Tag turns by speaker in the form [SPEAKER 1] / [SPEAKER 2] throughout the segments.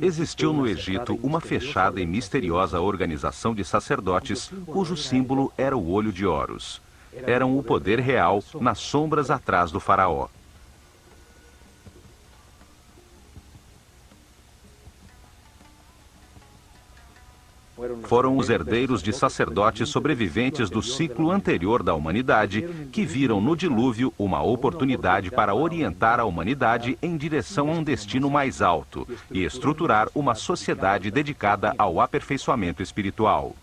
[SPEAKER 1] Existiu no Egito uma fechada e misteriosa organização de sacerdotes cujo símbolo era o olho de Horus. Eram o poder real nas sombras atrás do faraó. Foram os herdeiros de sacerdotes sobreviventes do ciclo anterior da humanidade que viram no dilúvio uma oportunidade para orientar a humanidade em direção a um destino mais alto e estruturar uma sociedade dedicada ao aperfeiçoamento espiritual.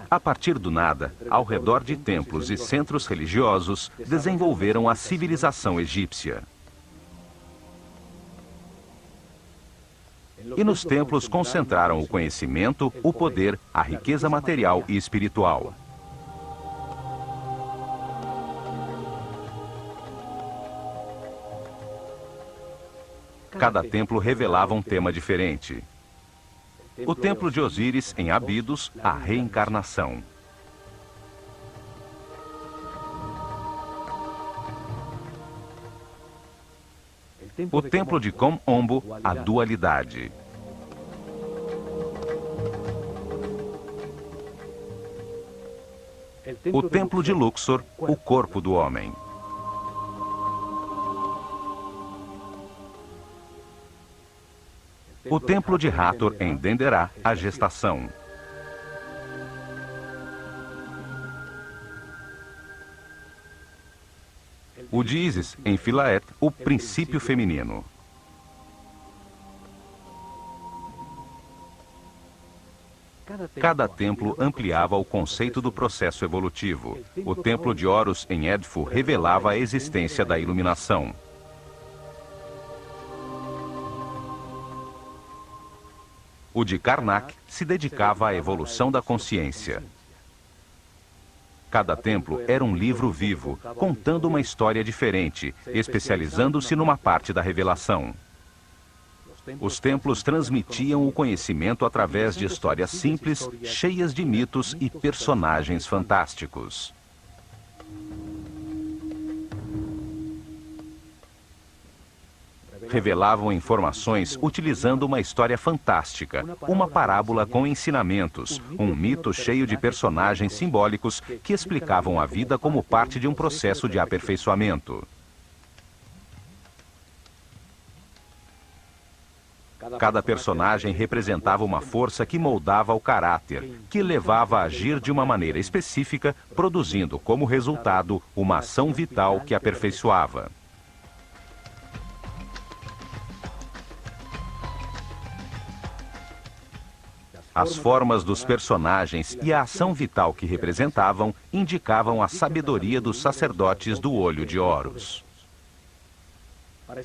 [SPEAKER 1] A partir do nada, ao redor de templos e centros religiosos, desenvolveram a civilização egípcia. E nos templos concentraram o conhecimento, o poder, a riqueza material e espiritual. Cada templo revelava um tema diferente. O templo de Osíris, em Abidos, a reencarnação. O templo de Kom-Ombo, a dualidade. O templo de Luxor, o corpo do homem. O templo de Hathor, em Denderah, a gestação. O de Ísis, em Philaet, o princípio feminino. Cada templo ampliava o conceito do processo evolutivo. O templo de Horus, em Edfu, revelava a existência da iluminação. O de Karnak se dedicava à evolução da consciência. Cada templo era um livro vivo, contando uma história diferente, especializando-se numa parte da revelação. Os templos transmitiam o conhecimento através de histórias simples, cheias de mitos e personagens fantásticos. Revelavam informações utilizando uma história fantástica, uma parábola com ensinamentos, um mito cheio de personagens simbólicos que explicavam a vida como parte de um processo de aperfeiçoamento. Cada personagem representava uma força que moldava o caráter, que levava a agir de uma maneira específica, produzindo como resultado uma ação vital que aperfeiçoava. As formas dos personagens e a ação vital que representavam indicavam a sabedoria dos sacerdotes do olho de Horus.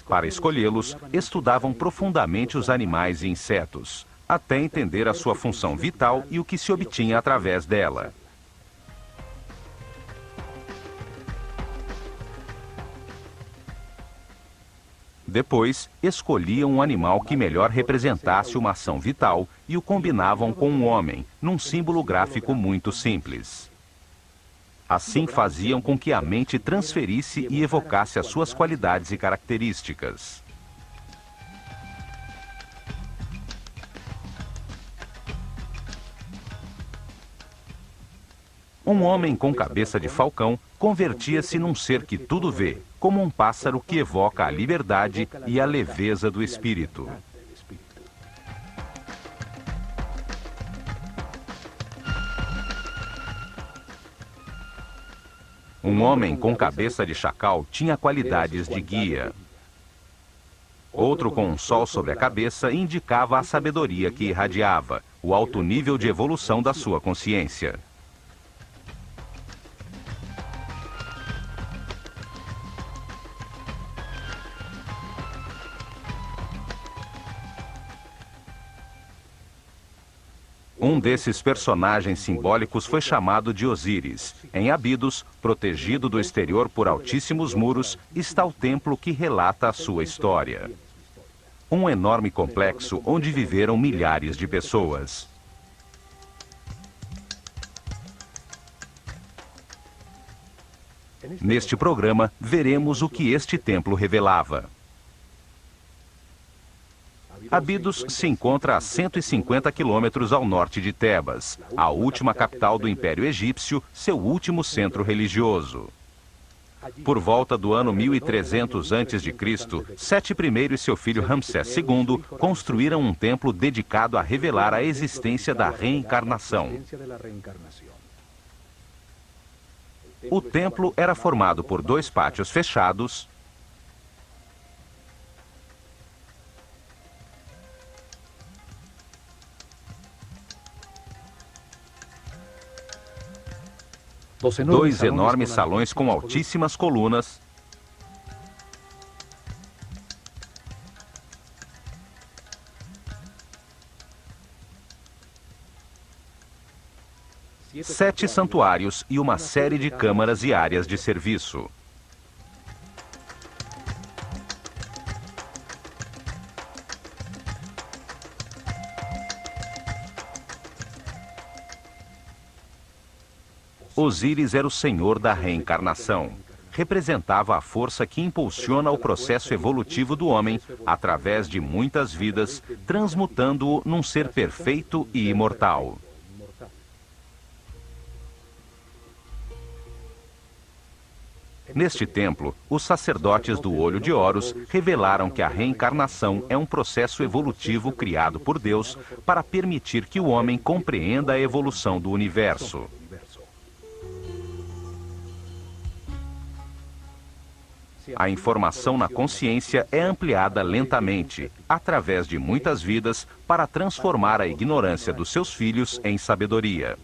[SPEAKER 1] Para escolhê-los, estudavam profundamente os animais e insetos, até entender a sua função vital e o que se obtinha através dela. Depois, escolhiam um animal que melhor representasse uma ação vital e o combinavam com um homem, num símbolo gráfico muito simples. Assim faziam com que a mente transferisse e evocasse as suas qualidades e características. Um homem com cabeça de falcão convertia-se num ser que tudo vê, como um pássaro que evoca a liberdade e a leveza do espírito. Um homem com cabeça de chacal tinha qualidades de guia. Outro com um sol sobre a cabeça indicava a sabedoria que irradiava, o alto nível de evolução da sua consciência. Um desses personagens simbólicos foi chamado de Osíris. Em Abidos, protegido do exterior por altíssimos muros, está o templo que relata a sua história. Um enorme complexo onde viveram milhares de pessoas. Neste programa, veremos o que este templo revelava. Abidos se encontra a 150 quilômetros ao norte de Tebas, a última capital do Império Egípcio, seu último centro religioso. Por volta do ano 1300 a.C., Sete I e seu filho Ramsés II construíram um templo dedicado a revelar a existência da reencarnação. O templo era formado por 2 pátios fechados, dois enormes salões com altíssimas colunas, sete santuários e uma série de câmaras e áreas de serviço. Osíris era o senhor da reencarnação. Representava a força que impulsiona o processo evolutivo do homem através de muitas vidas, transmutando-o num ser perfeito e imortal. Neste templo, os sacerdotes do Olho de Horus revelaram que a reencarnação é um processo evolutivo criado por Deus para permitir que o homem compreenda a evolução do universo. A informação na consciência é ampliada lentamente, através de muitas vidas, para transformar a ignorância dos seus filhos em sabedoria.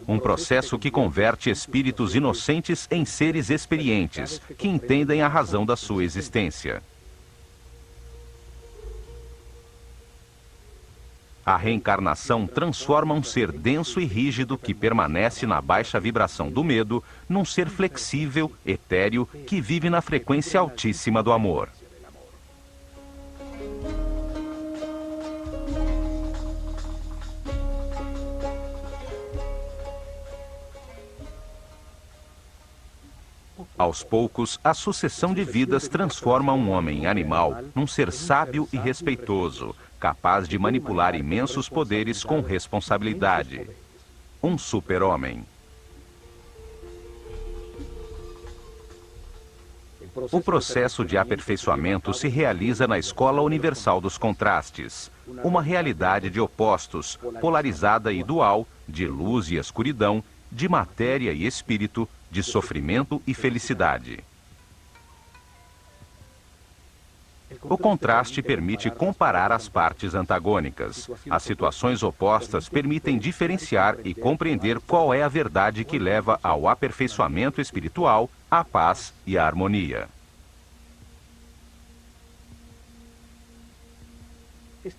[SPEAKER 1] Um processo que converte espíritos inocentes em seres experientes, que entendem a razão da sua existência. A reencarnação transforma um ser denso e rígido que permanece na baixa vibração do medo num ser flexível, etéreo, que vive na frequência altíssima do amor. Aos poucos, a sucessão de vidas transforma um homem animal num ser sábio e respeitoso, capaz de manipular imensos poderes com responsabilidade. Um super-homem. O processo de aperfeiçoamento se realiza na Escola Universal dos Contrastes, uma realidade de opostos, polarizada e dual, de luz e escuridão, de matéria e espírito, de sofrimento e felicidade. O contraste permite comparar as partes antagônicas. As situações opostas permitem diferenciar e compreender qual é a verdade que leva ao aperfeiçoamento espiritual, à paz e à harmonia.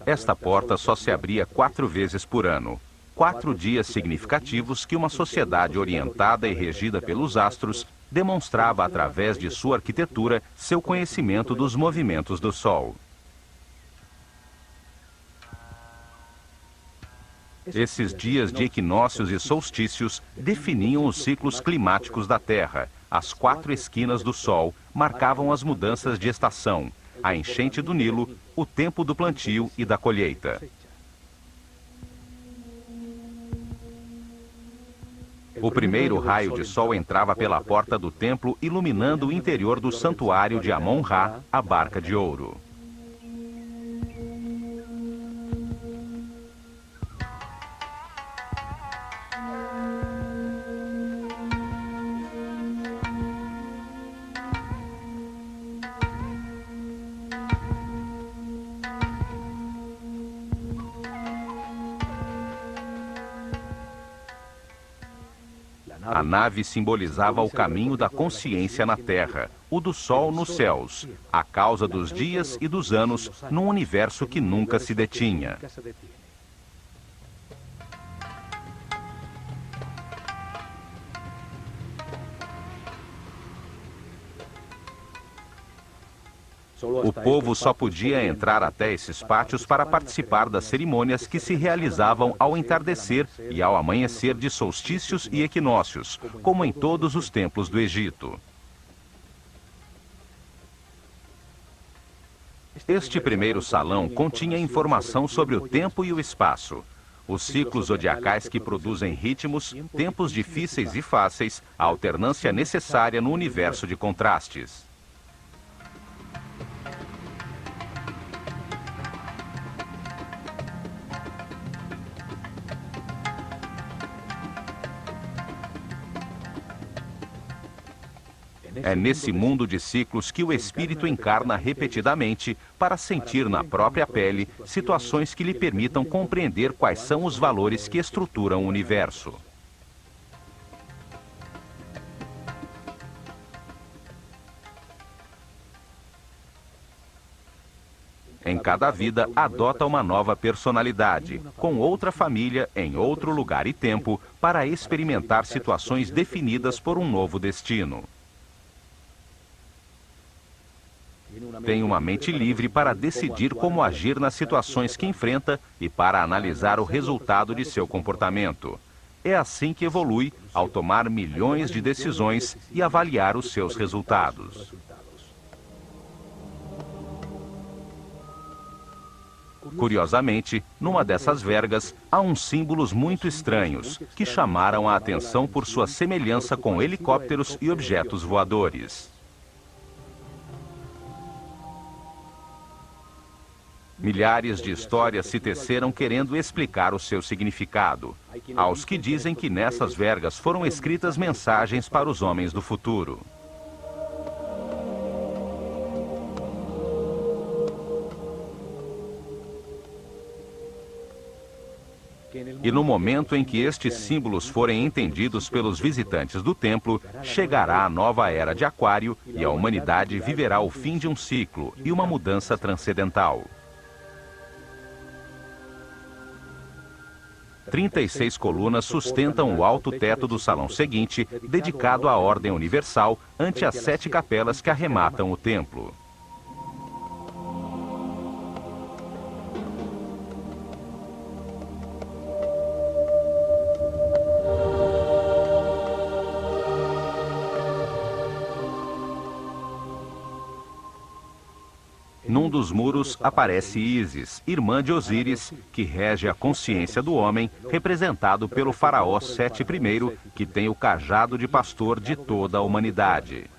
[SPEAKER 1] Esta porta só se abria 4 vezes por ano. 4 dias significativos que uma sociedade orientada e regida pelos astros demonstrava através de sua arquitetura seu conhecimento dos movimentos do Sol. Esses dias de equinócios e solstícios definiam os ciclos climáticos da Terra. As 4 esquinas do Sol marcavam as mudanças de estação, a enchente do Nilo, o tempo do plantio e da colheita. O primeiro raio de sol entrava pela porta do templo, iluminando o interior do santuário de Amon-Ra, a barca de ouro. A nave simbolizava o caminho da consciência na Terra, o do Sol nos céus, a causa dos dias e dos anos num universo que nunca se detinha. O povo só podia entrar até esses pátios para participar das cerimônias que se realizavam ao entardecer e ao amanhecer de solstícios e equinócios, como em todos os templos do Egito. Este primeiro salão continha informação sobre o tempo e o espaço, os ciclos zodiacais que produzem ritmos, tempos difíceis e fáceis, a alternância necessária no universo de contrastes. É nesse mundo de ciclos que o espírito encarna repetidamente para sentir na própria pele situações que lhe permitam compreender quais são os valores que estruturam o universo. Em cada vida, adota uma nova personalidade, com outra família, em outro lugar e tempo, para experimentar situações definidas por um novo destino. Tem uma mente livre para decidir como agir nas situações que enfrenta e para analisar o resultado de seu comportamento. É assim que evolui, ao tomar milhões de decisões e avaliar os seus resultados. Curiosamente, numa dessas vergas, há uns símbolos muito estranhos, que chamaram a atenção por sua semelhança com helicópteros e objetos voadores. Milhares de histórias se teceram querendo explicar o seu significado. Há os que dizem que nessas vergas foram escritas mensagens para os homens do futuro. E no momento em que estes símbolos forem entendidos pelos visitantes do templo, chegará a nova era de Aquário e a humanidade viverá o fim de um ciclo e uma mudança transcendental. 36 colunas sustentam o alto teto do salão seguinte, dedicado à ordem universal, ante as 7 capelas que arrematam o templo. Num dos muros aparece Ísis, irmã de Osíris, que rege a consciência do homem, representado pelo faraó Sete I, que tem o cajado de pastor de toda a humanidade.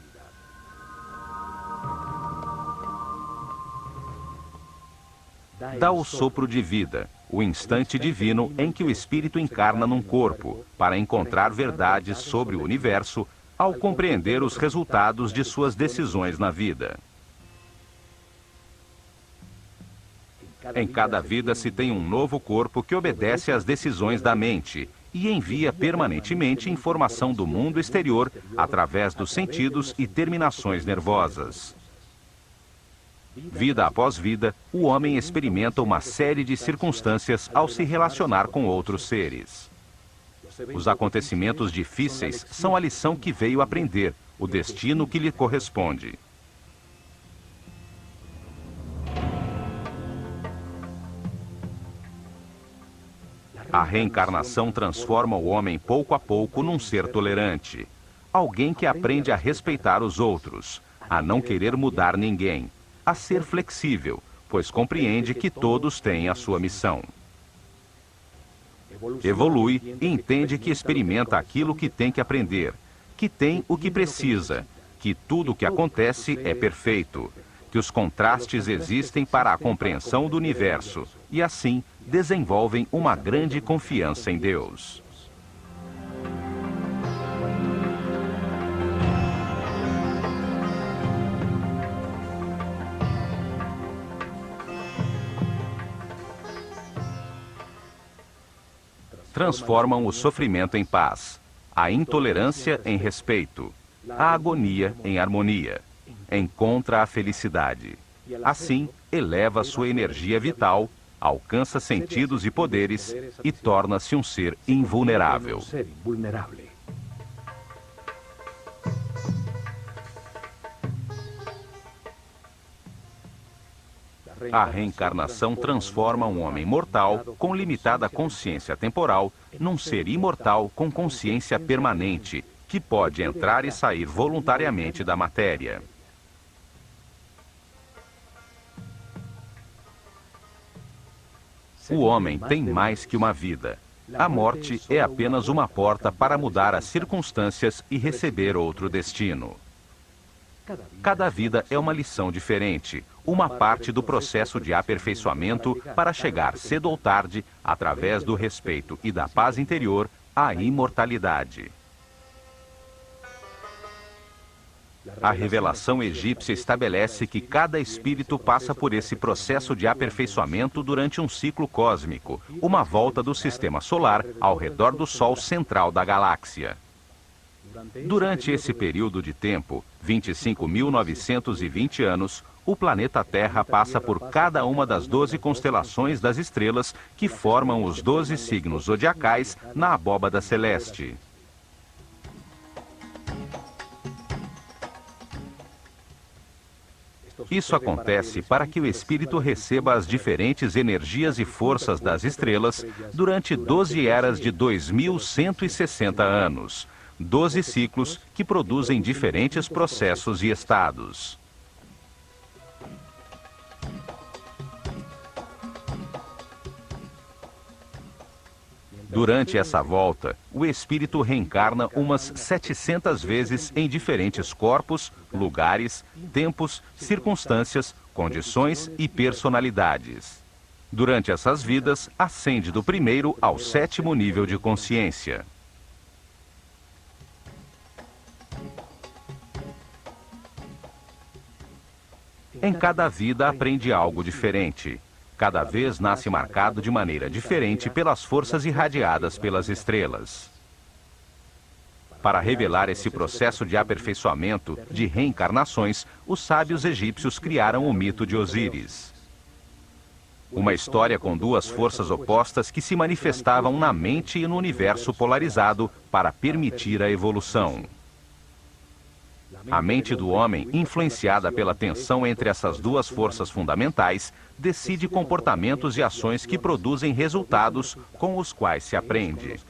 [SPEAKER 1] Dá o sopro de vida, o instante divino em que o espírito encarna num corpo, para encontrar verdades sobre o universo, ao compreender os resultados de suas decisões na vida. Em cada vida se tem um novo corpo que obedece às decisões da mente e envia permanentemente informação do mundo exterior através dos sentidos e terminações nervosas. Vida após vida, o homem experimenta uma série de circunstâncias ao se relacionar com outros seres. Os acontecimentos difíceis são a lição que veio aprender, o destino que lhe corresponde. A reencarnação transforma o homem pouco a pouco num ser tolerante. Alguém que aprende a respeitar os outros, a não querer mudar ninguém, a ser flexível, pois compreende que todos têm a sua missão. Evolui e entende que experimenta aquilo que tem que aprender, que tem o que precisa, que tudo o que acontece é perfeito, que os contrastes existem para a compreensão do universo e, assim, desenvolvem uma grande confiança em Deus. Transformam o sofrimento em paz, a intolerância em respeito, a agonia em harmonia. Encontra a felicidade. Assim, eleva sua energia vital, alcança sentidos e poderes e torna-se um ser invulnerável. A reencarnação transforma um homem mortal, com limitada consciência temporal, num ser imortal com consciência permanente, que pode entrar e sair voluntariamente da matéria. O homem tem mais que uma vida. A morte é apenas uma porta para mudar as circunstâncias e receber outro destino. Cada vida é uma lição diferente, uma parte do processo de aperfeiçoamento para chegar cedo ou tarde, através do respeito e da paz interior, à imortalidade. A revelação egípcia estabelece que cada espírito passa por esse processo de aperfeiçoamento durante um ciclo cósmico, uma volta do sistema solar ao redor do Sol central da galáxia. Durante esse período de tempo, 25.920 anos, o planeta Terra passa por cada uma das 12 constelações das estrelas que formam os 12 signos zodiacais na abóbada celeste. Isso acontece para que o espírito receba as diferentes energias e forças das estrelas durante 12 eras de 2.160 anos, 12 ciclos que produzem diferentes processos e estados. Durante essa volta, o espírito reencarna umas 700 vezes em diferentes corpos, lugares, tempos, circunstâncias, condições e personalidades. Durante essas vidas, ascende do primeiro ao 7º nível de consciência. Em cada vida aprende algo diferente. Cada vez nasce marcado de maneira diferente pelas forças irradiadas pelas estrelas. Para revelar esse processo de aperfeiçoamento, de reencarnações, os sábios egípcios criaram o mito de Osíris. Uma história com duas forças opostas que se manifestavam na mente e no universo polarizado para permitir a evolução. A mente do homem, influenciada pela tensão entre essas duas forças fundamentais, decide comportamentos e ações que produzem resultados com os quais se aprende.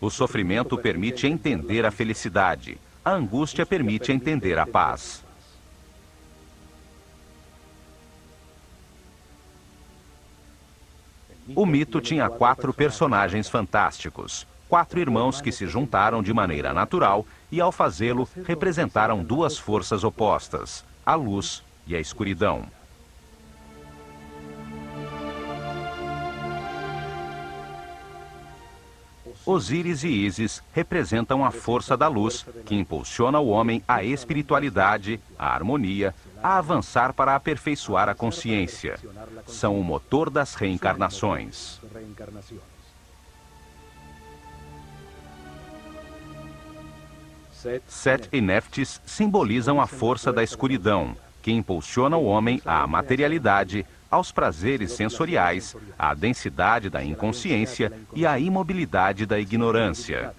[SPEAKER 1] O sofrimento permite entender a felicidade. A angústia permite entender a paz. O mito tinha 4 personagens fantásticos. 4 irmãos que se juntaram de maneira natural e, ao fazê-lo, representaram duas forças opostas, a luz e a escuridão. Osíris e Ísis representam a força da luz, que impulsiona o homem à espiritualidade, à harmonia, a avançar para aperfeiçoar a consciência. São o motor das reencarnações. Set e Neftis simbolizam a força da escuridão, que impulsiona o homem à materialidade, aos prazeres sensoriais, à densidade da inconsciência e à imobilidade da ignorância.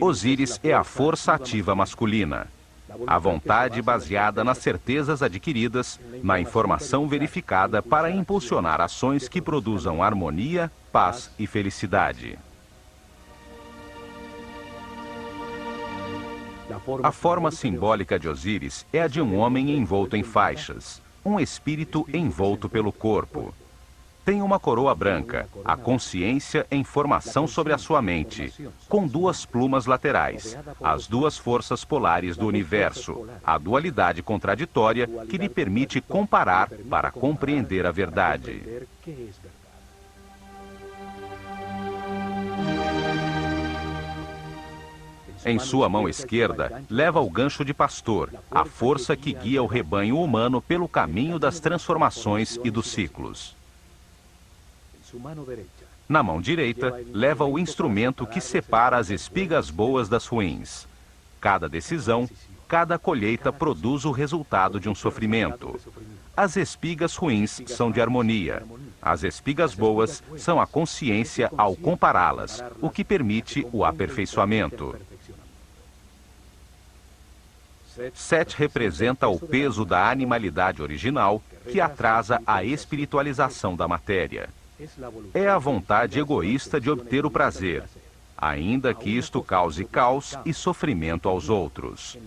[SPEAKER 1] Osíris é a força ativa masculina. A vontade baseada nas certezas adquiridas, na informação verificada para impulsionar ações que produzam harmonia, paz e felicidade. A forma simbólica de Osíris é a de um homem envolto em faixas, um espírito envolto pelo corpo. Tem uma coroa branca, a consciência em formação sobre a sua mente, com 2 plumas laterais, as 2 forças polares do universo, a dualidade contraditória que lhe permite comparar para compreender a verdade. Em sua mão esquerda, leva o gancho de pastor, a força que guia o rebanho humano pelo caminho das transformações e dos ciclos. Na mão direita, leva o instrumento que separa as espigas boas das ruins. Cada decisão, Cada colheita produz o resultado de um sofrimento. As espigas ruins são de harmonia. As espigas boas são a consciência ao compará-las, o que permite o aperfeiçoamento. 7 representa o peso da animalidade original, que atrasa a espiritualização da matéria. É a vontade egoísta de obter o prazer, ainda que isto cause caos e sofrimento aos outros.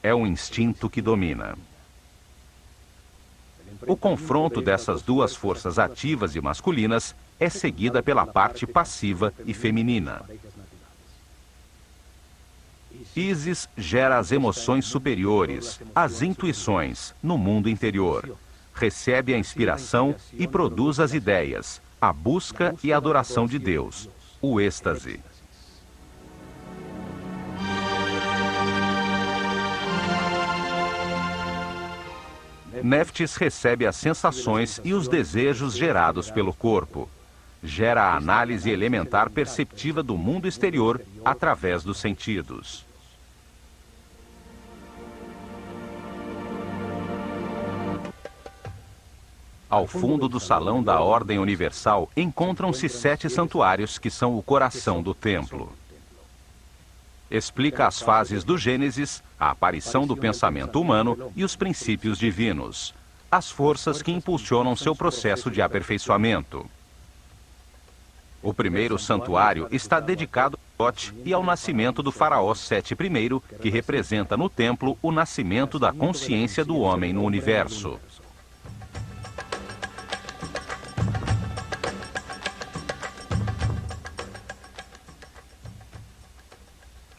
[SPEAKER 1] É um instinto que domina. O confronto dessas duas forças ativas e masculinas é seguida pela parte passiva e feminina. Ísis gera as emoções superiores, as intuições, no mundo interior. Recebe a inspiração e produz as ideias, a busca e a adoração de Deus, o êxtase. Néftis recebe as sensações e os desejos gerados pelo corpo. Gera a análise elementar perceptiva do mundo exterior através dos sentidos. Ao fundo do salão da Ordem Universal encontram-se 7 santuários que são o coração do templo. Explica as fases do Gênesis, a aparição do pensamento humano e os princípios divinos, as forças que impulsionam seu processo de aperfeiçoamento. O primeiro santuário está dedicado a Thoth e ao nascimento do faraó Sete I, que representa no templo o nascimento da consciência do homem no universo.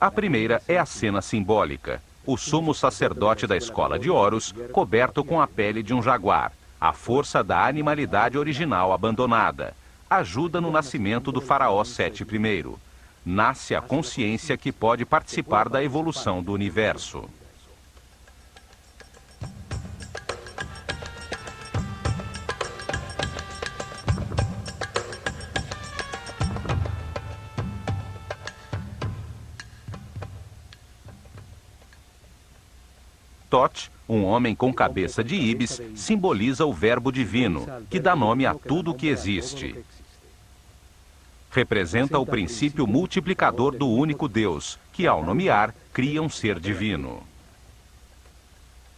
[SPEAKER 1] A primeira é a cena simbólica. O sumo sacerdote da escola de Horus, coberto com a pele de um jaguar, a força da animalidade original abandonada, ajuda no nascimento do faraó Sete I. Nasce a consciência que pode participar da evolução do universo. Thoth, um homem com cabeça de íbis, simboliza o verbo divino, que dá nome a tudo o que existe. Representa o princípio multiplicador do único Deus, que ao nomear, cria um ser divino.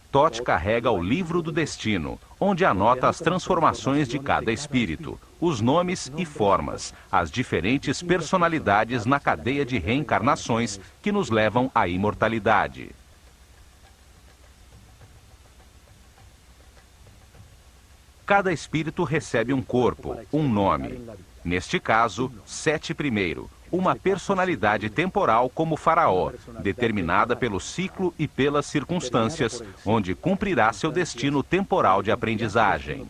[SPEAKER 1] Thoth carrega o livro do destino, onde anota as transformações de cada espírito, os nomes e formas, as diferentes personalidades na cadeia de reencarnações que nos levam à imortalidade. Cada espírito recebe um corpo, um nome. Neste caso, Sete I, uma personalidade temporal como faraó, determinada pelo ciclo e pelas circunstâncias, onde cumprirá seu destino temporal de aprendizagem.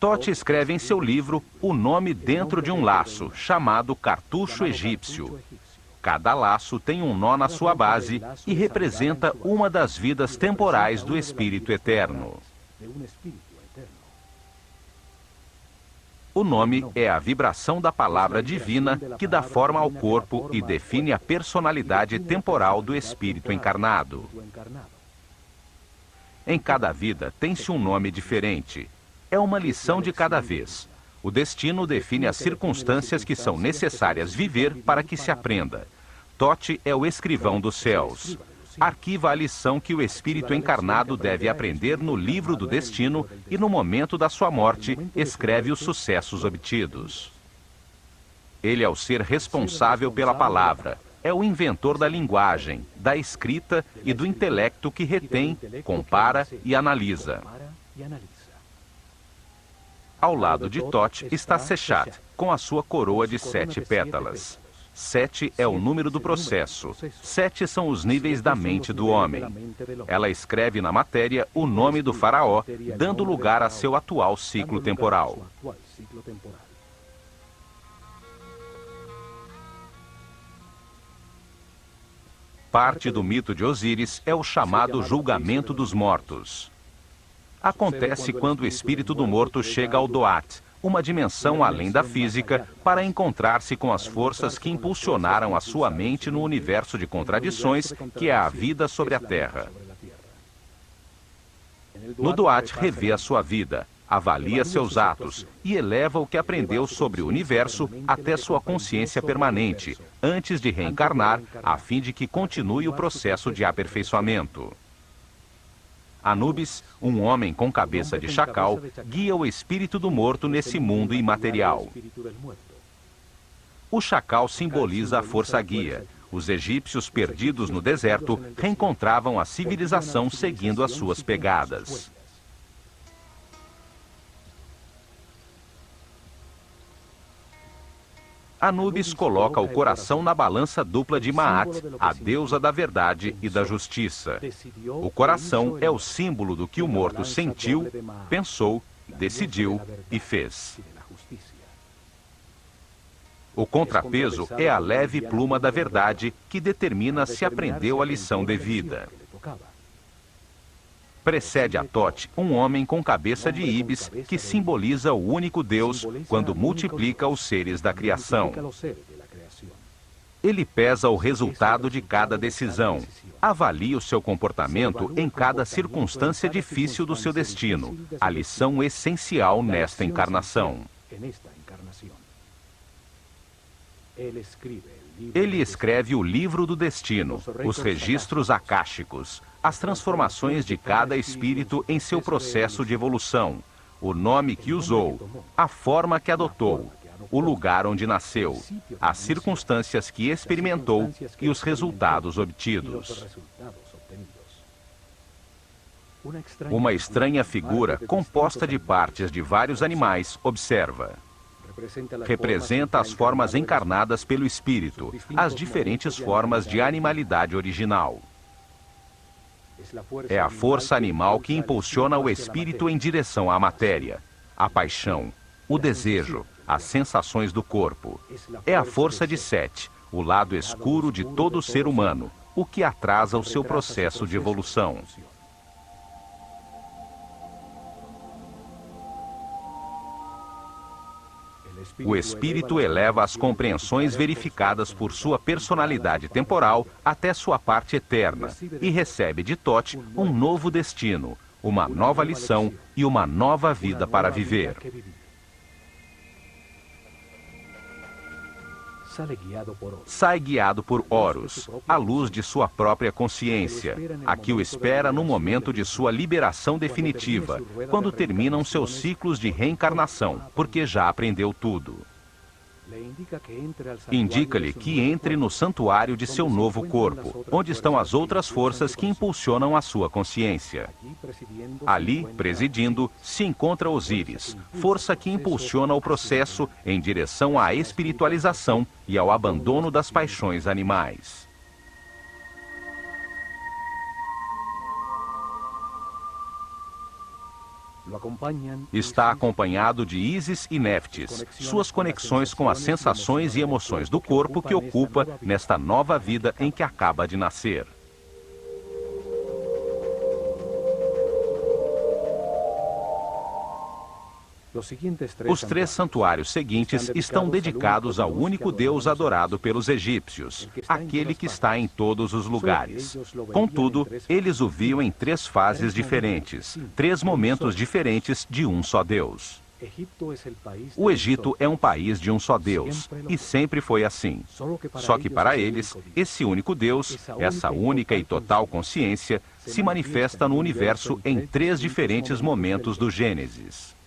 [SPEAKER 1] Thoth escreve em seu livro o nome dentro de um laço, chamado cartucho egípcio. Cada laço tem um nó na sua base e representa uma das vidas temporais do Espírito Eterno. O nome é a vibração da palavra divina que dá forma ao corpo e define a personalidade temporal do espírito encarnado. Em cada vida tem-se um nome diferente. É uma lição de cada vez. O destino define as circunstâncias que são necessárias viver para que se aprenda. Thoth é o escrivão dos céus. Arquiva a lição que o espírito encarnado deve aprender no livro do destino e, no momento da sua morte, escreve os sucessos obtidos. Ele é o ser responsável pela palavra, é o inventor da linguagem, da escrita e do intelecto que retém, compara e analisa. Ao lado de Thoth está Seshat, com a sua coroa de 7 pétalas. 7 é o número do processo. 7 são os níveis da mente do homem. Ela escreve na matéria o nome do faraó, dando lugar a seu atual ciclo temporal. Parte do mito de Osíris é o chamado julgamento dos mortos. Acontece quando o espírito do morto chega ao Doat, uma dimensão além da física, para encontrar-se com as forças que impulsionaram a sua mente no universo de contradições que é a vida sobre a Terra. No Duat revê a sua vida, avalia seus atos e eleva o que aprendeu sobre o universo até sua consciência permanente, antes de reencarnar, a fim de que continue o processo de aperfeiçoamento. Anubis, um homem com cabeça de chacal, guia o espírito do morto nesse mundo imaterial. O chacal simboliza a força guia. Os egípcios perdidos no deserto reencontravam a civilização seguindo as suas pegadas. Anubis coloca o coração na balança dupla de Maat, a deusa da verdade e da justiça. O coração é o símbolo do que o morto sentiu, pensou, decidiu e fez. O contrapeso é a leve pluma da verdade que determina se aprendeu a lição devida. Precede a Thoth um homem com cabeça de íbis que simboliza o único Deus quando multiplica os seres da criação. Ele pesa o resultado de cada decisão, avalia o seu comportamento em cada circunstância difícil do seu destino, a lição essencial nesta encarnação. Ele escreve o livro do destino, os registros akáshicos, as transformações de cada espírito em seu processo de evolução, o nome que usou, a forma que adotou, o lugar onde nasceu, as circunstâncias que experimentou e os resultados obtidos. Uma estranha figura, composta de partes de vários animais, observa. Representa as formas encarnadas pelo espírito, as diferentes formas de animalidade original. É a força animal que impulsiona o espírito em direção à matéria, a paixão, o desejo, as sensações do corpo. É a força de Sete, o lado escuro de todo ser humano, o que atrasa o seu processo de evolução. O espírito eleva as compreensões verificadas por sua personalidade temporal até sua parte eterna e recebe de Thoth um novo destino, uma nova lição e uma nova vida para viver. Sai guiado por Horus, a luz de sua própria consciência, a que o espera no momento de sua liberação definitiva, quando terminam seus ciclos de reencarnação, porque já aprendeu tudo. Indica-lhe que entre no santuário de seu novo corpo, onde estão as outras forças que impulsionam a sua consciência. Ali, presidindo, se encontra Osíris, força que impulsiona o processo em direção à espiritualização e ao abandono das paixões animais. Está acompanhado de Ísis e Néftis, suas conexões com as sensações e emoções do corpo que ocupa nesta nova vida em que acaba de nascer. Os 3 santuários seguintes estão dedicados ao único Deus adorado pelos egípcios, aquele que está em todos os lugares. Contudo, eles o viam em 3 fases diferentes, 3 momentos diferentes de um só Deus. O Egito é um país de um só Deus, e sempre foi assim. Só que para eles, esse único Deus, essa única e total consciência, se manifesta no universo em 3 diferentes momentos do Gênesis.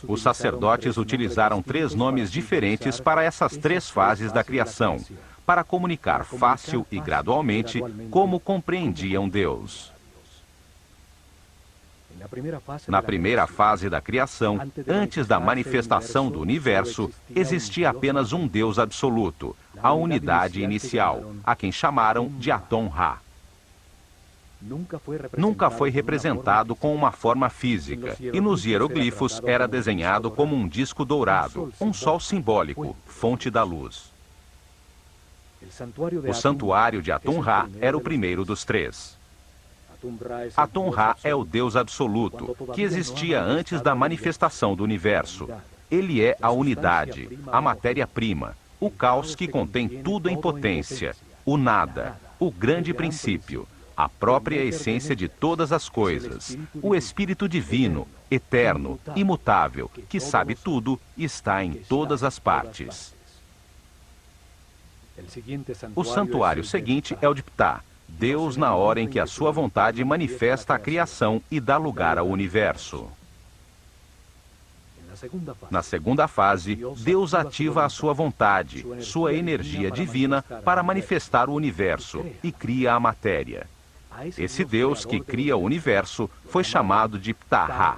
[SPEAKER 1] Os sacerdotes utilizaram 3 nomes diferentes para essas 3 fases da criação, para comunicar fácil e gradualmente como compreendiam Deus. Na primeira fase da criação, antes da manifestação do universo, existia apenas um Deus absoluto, a unidade inicial, a quem chamaram de Aton-Ra. Nunca foi representado com uma forma física, e nos hieroglifos era desenhado como um disco dourado, um sol simbólico, fonte da luz. O santuário de Aton-Ra era o primeiro dos 3. Atum-Ra é o Deus absoluto, que existia antes da manifestação do universo. Ele é a unidade, a matéria-prima, o caos que contém tudo em potência, o nada, o grande princípio, a própria essência de todas as coisas, o Espírito Divino, eterno, imutável, que sabe tudo e está em todas as partes. O santuário seguinte é o de Ptah, Deus na hora em que a sua vontade manifesta a criação e dá lugar ao universo. Na segunda fase, Deus ativa a sua vontade, sua energia divina, para manifestar o universo e cria a matéria. Esse Deus que cria o universo foi chamado de Ptah-Ra.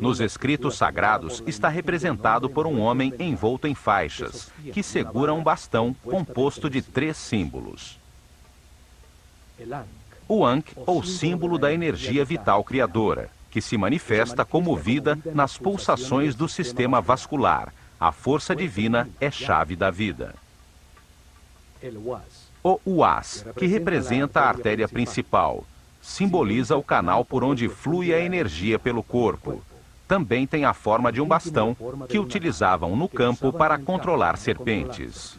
[SPEAKER 1] Nos escritos sagrados está representado por um homem envolto em faixas, que segura um bastão composto de 3 símbolos. O Ankh, ou símbolo da energia vital criadora, que se manifesta como vida nas pulsações do sistema vascular. A força divina é chave da vida. O Uas, que representa a artéria principal, simboliza o canal por onde flui a energia pelo corpo. Também tem a forma de um bastão que utilizavam no campo para controlar serpentes.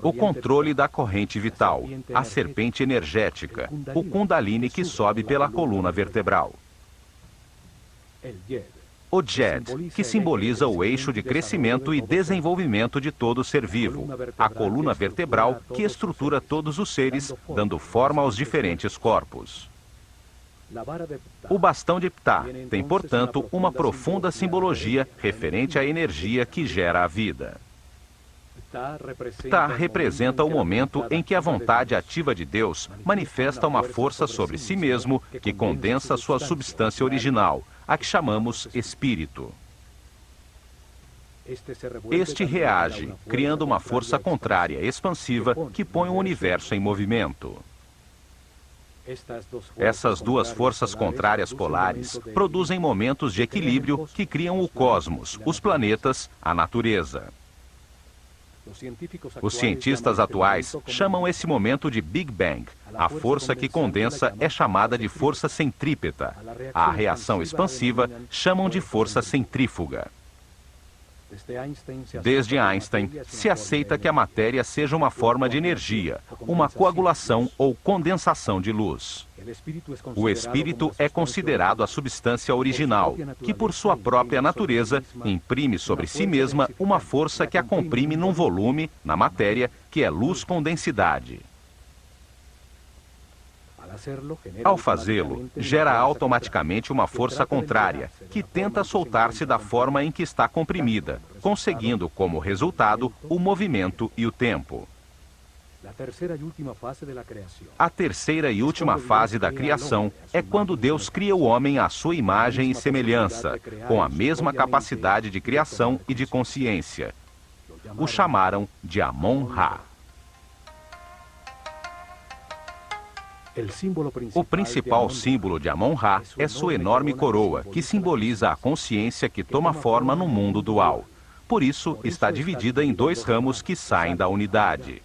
[SPEAKER 1] O controle da corrente vital, a serpente energética, o Kundalini que sobe pela coluna vertebral. O Djed, que simboliza o eixo de crescimento e desenvolvimento de todo ser vivo, a coluna vertebral que estrutura todos os seres, dando forma aos diferentes corpos. O bastão de Ptah tem, portanto, uma profunda simbologia referente à energia que gera a vida. Ptah representa o momento em que a vontade ativa de Deus manifesta uma força sobre si mesmo que condensa sua substância original, a que chamamos espírito. Este reage, criando uma força contrária expansiva que põe o universo em movimento. Essas duas forças contrárias polares produzem momentos de equilíbrio que criam o cosmos, os planetas, a natureza. Os cientistas atuais chamam esse momento de Big Bang. A força que condensa é chamada de força centrípeta. A reação expansiva chamam de força centrífuga. Desde Einstein, se aceita que a matéria seja uma forma de energia, uma coagulação ou condensação de luz. O espírito é considerado a substância original, que por sua própria natureza imprime sobre si mesma uma força que a comprime num volume, na matéria, que é luz com densidade. Ao fazê-lo, gera automaticamente uma força contrária, que tenta soltar-se da forma em que está comprimida, conseguindo como resultado o movimento e o tempo. A terceira e última fase da criação é quando Deus cria o homem à sua imagem e semelhança, com a mesma capacidade de criação e de consciência. O chamaram de Amon-Ra. O principal símbolo de Amon-Ra é sua enorme coroa, que simboliza a consciência que toma forma no mundo dual. Por isso, está dividida em 2 ramos que saem da unidade.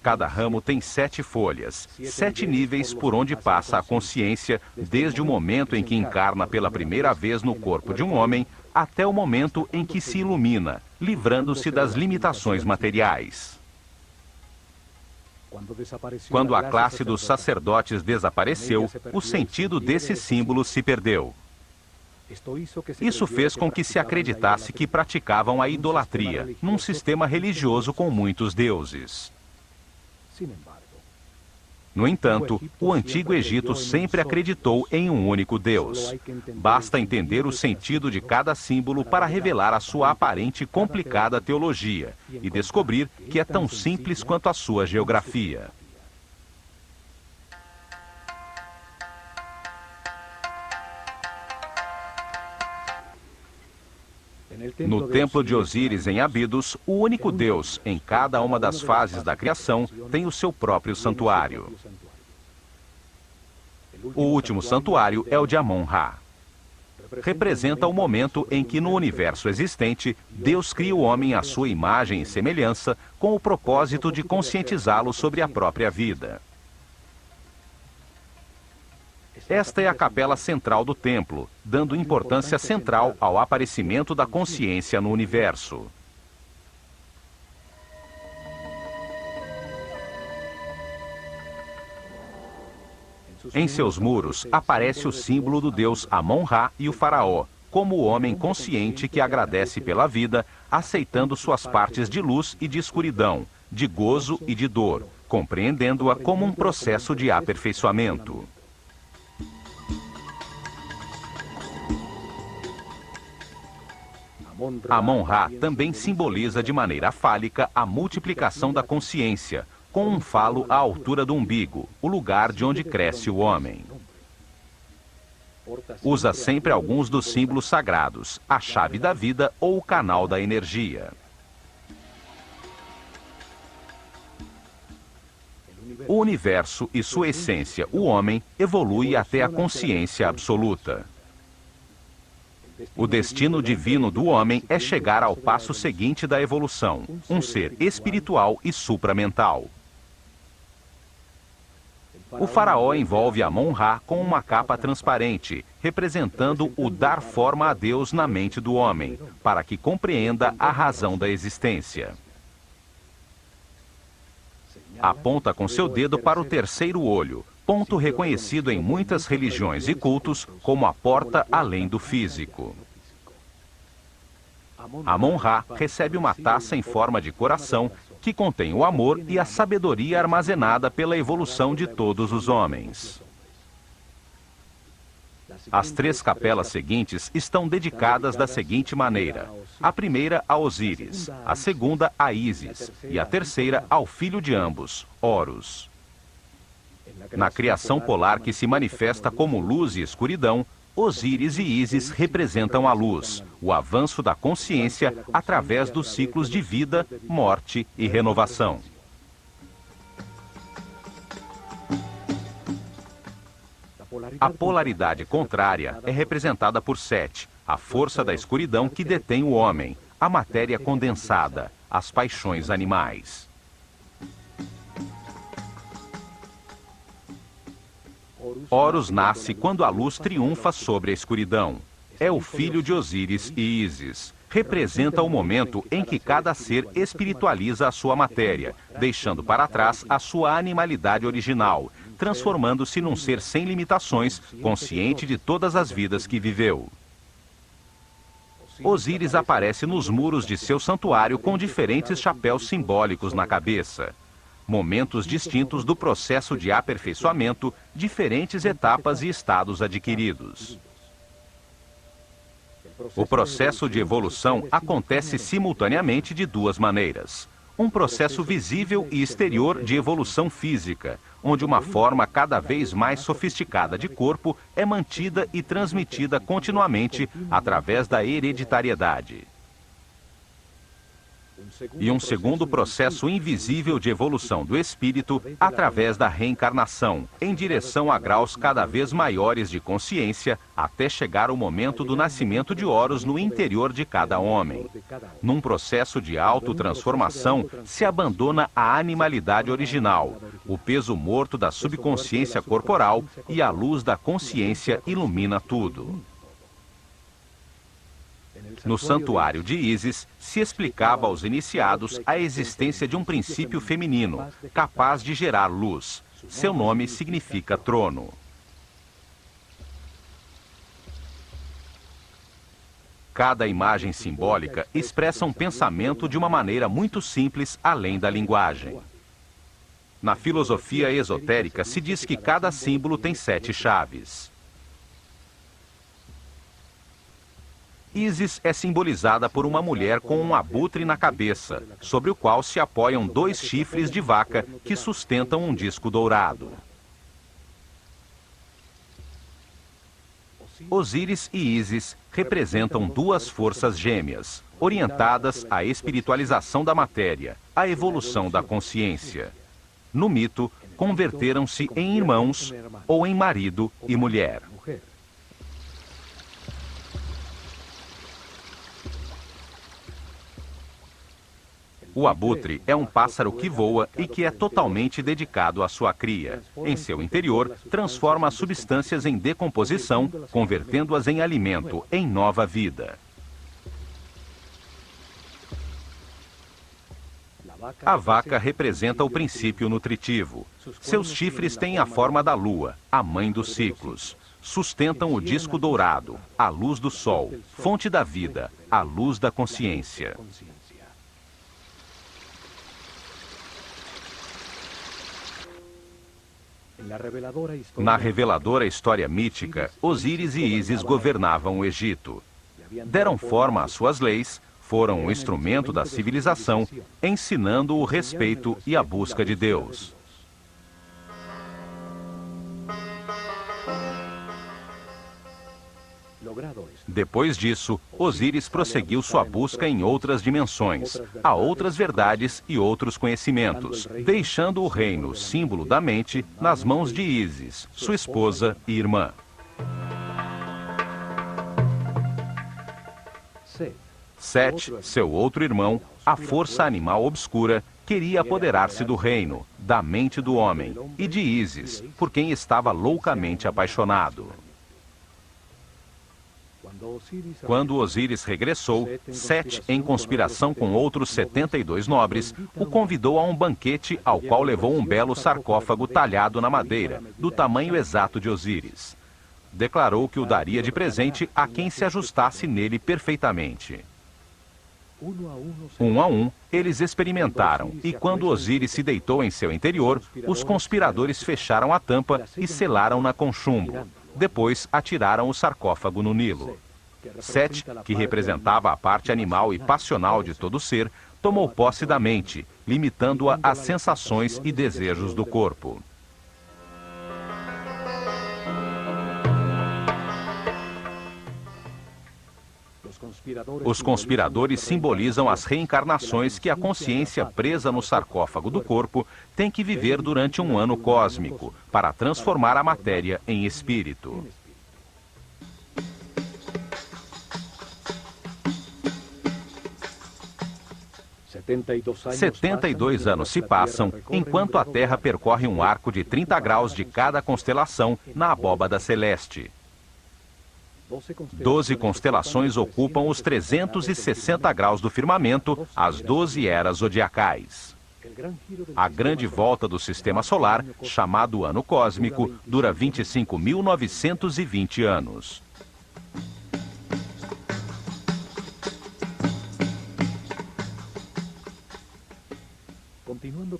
[SPEAKER 1] Cada ramo tem 7 folhas, 7 níveis por onde passa a consciência, desde o momento em que encarna pela primeira vez no corpo de um homem, até o momento em que se ilumina, livrando-se das limitações materiais. Quando a classe dos sacerdotes desapareceu, o sentido desse símbolo se perdeu. Isso fez com que se acreditasse que praticavam a idolatria, num sistema religioso com muitos deuses. No entanto, o Antigo Egito sempre acreditou em um único Deus. Basta entender o sentido de cada símbolo para revelar a sua aparente complicada teologia e descobrir que é tão simples quanto a sua geografia. No templo de Osíris, em Abidos, o único Deus, em cada uma das fases da criação, tem o seu próprio santuário. O último santuário é o de Amon-Ra. representa o momento em que no universo existente, Deus cria o homem à sua imagem e semelhança com o propósito de conscientizá-lo sobre a própria vida. Esta é a capela central do templo, dando importância central ao aparecimento da consciência no universo. Em seus muros aparece o símbolo do deus Amon-Ra e o faraó, como o homem consciente que agradece pela vida, aceitando suas partes de luz e de escuridão, de gozo e de dor, compreendendo-a como um processo de aperfeiçoamento. Amon-Ra também simboliza de maneira fálica a multiplicação da consciência, com um falo à altura do umbigo, o lugar de onde cresce o homem. Usa sempre alguns dos símbolos sagrados, a chave da vida ou o canal da energia. O universo e sua essência, o homem, evolui até a consciência absoluta. O destino divino do homem é chegar ao passo seguinte da evolução, um ser espiritual e supramental. O faraó envolve Amon-Ra com uma capa transparente, representando o dar forma a Deus na mente do homem, para que compreenda a razão da existência. Aponta com seu dedo para o terceiro olho, ponto reconhecido em muitas religiões e cultos como a porta além do físico. Amon-Ra recebe uma taça em forma de coração que contém o amor e a sabedoria armazenada pela evolução de todos os homens. As três capelas seguintes estão dedicadas da seguinte maneira: a primeira a Osíris, a segunda a Ísis e a terceira ao filho de ambos, Horus. Na criação polar que se manifesta como luz e escuridão, Osíris e Ísis representam a luz, o avanço da consciência através dos ciclos de vida, morte e renovação. A polaridade contrária é representada por Sete, a força da escuridão que detém o homem, a matéria condensada, as paixões animais. Horus nasce quando a luz triunfa sobre a escuridão. É o filho de Osíris e Ísis. Representa o momento em que cada ser espiritualiza a sua matéria, deixando para trás a sua animalidade original, transformando-se num ser sem limitações, consciente de todas as vidas que viveu. Osíris aparece nos muros de seu santuário com diferentes chapéus simbólicos na cabeça. Momentos distintos do processo de aperfeiçoamento, diferentes etapas e estados adquiridos. O processo de evolução acontece simultaneamente de duas maneiras. Um processo visível e exterior de evolução física, onde uma forma cada vez mais sofisticada de corpo é mantida e transmitida continuamente através da hereditariedade. E um segundo processo invisível de evolução do espírito através da reencarnação, em direção a graus cada vez maiores de consciência, até chegar o momento do nascimento de Horus no interior de cada homem. Num processo de autotransformação, se abandona a animalidade original, o peso morto da subconsciência corporal e a luz da consciência ilumina tudo. No santuário de Ísis, se explicava aos iniciados a existência de um princípio feminino, capaz de gerar luz. Seu nome significa trono. Cada imagem simbólica expressa um pensamento de uma maneira muito simples, além da linguagem. Na filosofia esotérica, se diz que cada símbolo tem 7 chaves. Ísis é simbolizada por uma mulher com um abutre na cabeça, sobre o qual se apoiam 2 chifres de vaca que sustentam um disco dourado. Osíris e Ísis representam 2 forças gêmeas, orientadas à espiritualização da matéria, à evolução da consciência. No mito, converteram-se em irmãos ou em marido e mulher. O abutre é um pássaro que voa e que é totalmente dedicado à sua cria. Em seu interior, transforma as substâncias em decomposição, convertendo-as em alimento, em nova vida. A vaca representa o princípio nutritivo. Seus chifres têm a forma da lua, a mãe dos ciclos. Sustentam o disco dourado, a luz do sol, fonte da vida, a luz da consciência. Na reveladora história mítica, Osíris e Ísis governavam o Egito. Deram forma às suas leis, foram o instrumento da civilização, ensinando o respeito e a busca de Deus. Depois disso, Osíris prosseguiu sua busca em outras dimensões, a outras verdades e outros conhecimentos, deixando o reino, símbolo da mente, nas mãos de Ísis, sua esposa e irmã. Sete, seu outro irmão, a força animal obscura, queria apoderar-se do reino, da mente do homem e de Ísis, por quem estava loucamente apaixonado. Quando Osíris regressou, Sete, em conspiração com outros 72 nobres, o convidou a um banquete ao qual levou um belo sarcófago talhado na madeira, do tamanho exato de Osíris. Declarou que o daria de presente a quem se ajustasse nele perfeitamente. Um a um, eles experimentaram, e quando Osíris se deitou em seu interior, os conspiradores fecharam a tampa e selaram-na com chumbo. Depois, atiraram o sarcófago no Nilo. Sete, que representava a parte animal e passional de todo ser, tomou posse da mente, limitando-a às sensações e desejos do corpo. Os conspiradores simbolizam as reencarnações que a consciência presa no sarcófago do corpo tem que viver durante um ano cósmico, para transformar a matéria em espírito. Setenta e dois anos se passam, enquanto a Terra percorre um arco de 30 graus de cada constelação na abóbada celeste. 12 constelações ocupam os 360 graus do firmamento, as 12 eras zodiacais. A grande volta do sistema solar, chamado ano cósmico, dura 25.920 anos.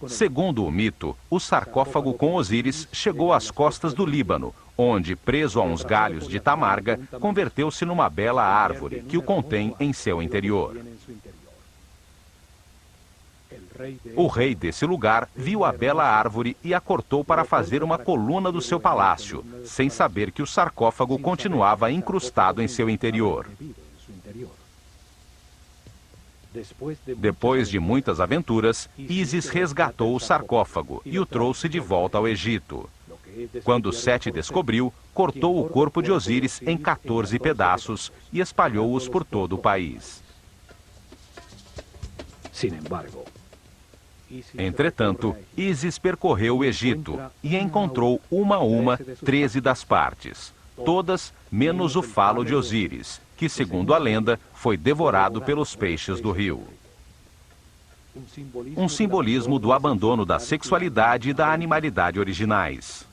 [SPEAKER 1] Segundo o mito, o sarcófago com Osíris chegou às costas do Líbano, onde, preso a uns galhos de tamarga, converteu-se numa bela árvore que o contém em seu interior. O rei desse lugar viu a bela árvore e a cortou para fazer uma coluna do seu palácio, sem saber que o sarcófago continuava incrustado em seu interior. Depois de muitas aventuras, Ísis resgatou o sarcófago e o trouxe de volta ao Egito. Quando Sete descobriu, cortou o corpo de Osíris em 14 pedaços e espalhou-os por todo o país. Entretanto, Ísis percorreu o Egito e encontrou uma a uma 13 das partes, todas menos o falo de Osíris, que, segundo a lenda, foi devorado pelos peixes do rio. Um simbolismo do abandono da sexualidade e da animalidade originais.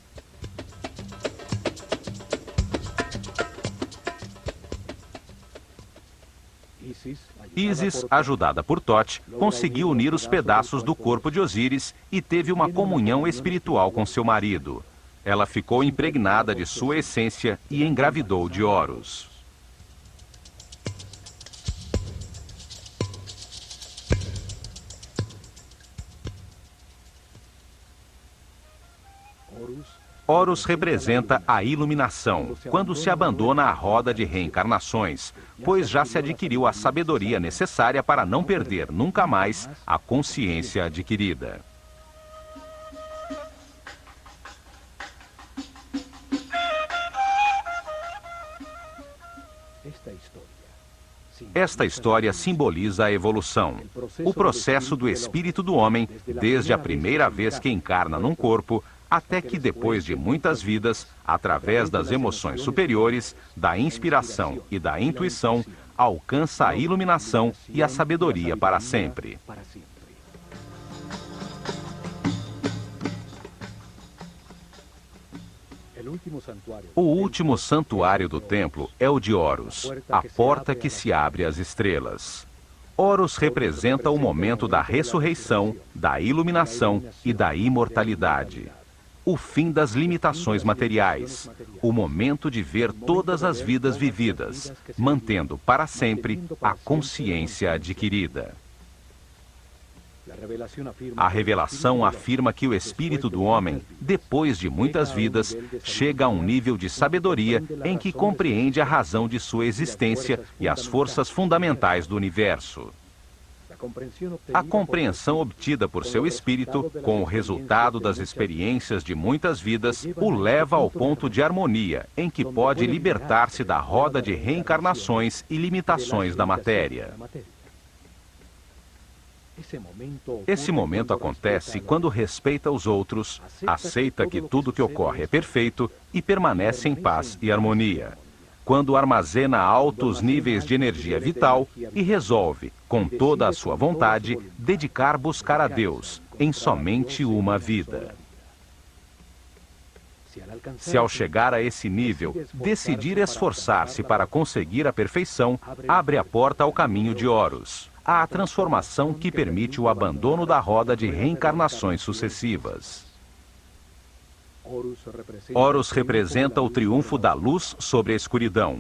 [SPEAKER 1] Ísis, ajudada por Tote, conseguiu unir os pedaços do corpo de Osíris e teve uma comunhão espiritual com seu marido. Ela ficou impregnada de sua essência e engravidou de Horus. Horus representa a iluminação, quando se abandona a roda de reencarnações, pois já se adquiriu a sabedoria necessária para não perder nunca mais a consciência adquirida. Esta história simboliza a evolução, o processo do espírito do homem, desde a primeira vez que encarna num corpo, até que depois de muitas vidas, através das emoções superiores, da inspiração e da intuição, alcança a iluminação e a sabedoria para sempre. O último santuário do templo é o de Horus, a porta que se abre às estrelas. Horus representa o momento da ressurreição, da iluminação e da imortalidade. O fim das limitações materiais, o momento de ver todas as vidas vividas, mantendo para sempre a consciência adquirida. A revelação afirma que o espírito do homem, depois de muitas vidas, chega a um nível de sabedoria em que compreende a razão de sua existência e as forças fundamentais do universo. A compreensão obtida por seu espírito, com o resultado das experiências de muitas vidas, o leva ao ponto de harmonia, em que pode libertar-se da roda de reencarnações e limitações da matéria. Esse momento acontece quando respeita os outros, aceita que tudo que ocorre é perfeito e permanece em paz e harmonia. Quando armazena altos níveis de energia vital e resolve, com toda a sua vontade, buscar a Deus em somente uma vida. Se ao chegar a esse nível, decidir esforçar-se para conseguir a perfeição, abre a porta ao caminho de Horus, à transformação que permite o abandono da roda de reencarnações sucessivas. Horus representa o triunfo da luz sobre a escuridão,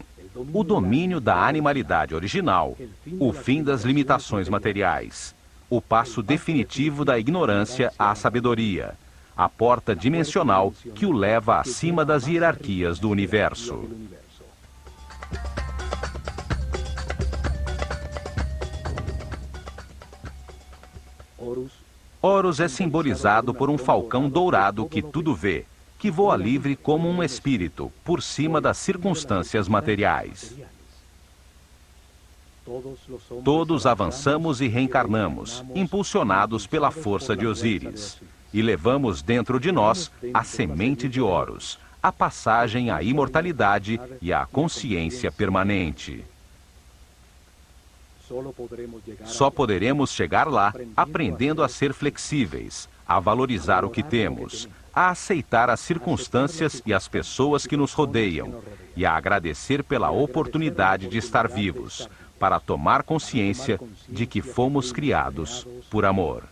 [SPEAKER 1] o domínio da animalidade original, o fim das limitações materiais, o passo definitivo da ignorância à sabedoria, a porta dimensional que o leva acima das hierarquias do universo. Horus é simbolizado por um falcão dourado que tudo vê, que voa livre como um espírito, por cima das circunstâncias materiais. Todos avançamos e reencarnamos, impulsionados pela força de Osíris, e levamos dentro de nós a semente de Horus, a passagem à imortalidade e à consciência permanente. Só poderemos chegar lá aprendendo a ser flexíveis, a valorizar o que temos, a aceitar as circunstâncias e as pessoas que nos rodeiam e a agradecer pela oportunidade de estar vivos, para tomar consciência de que fomos criados por amor.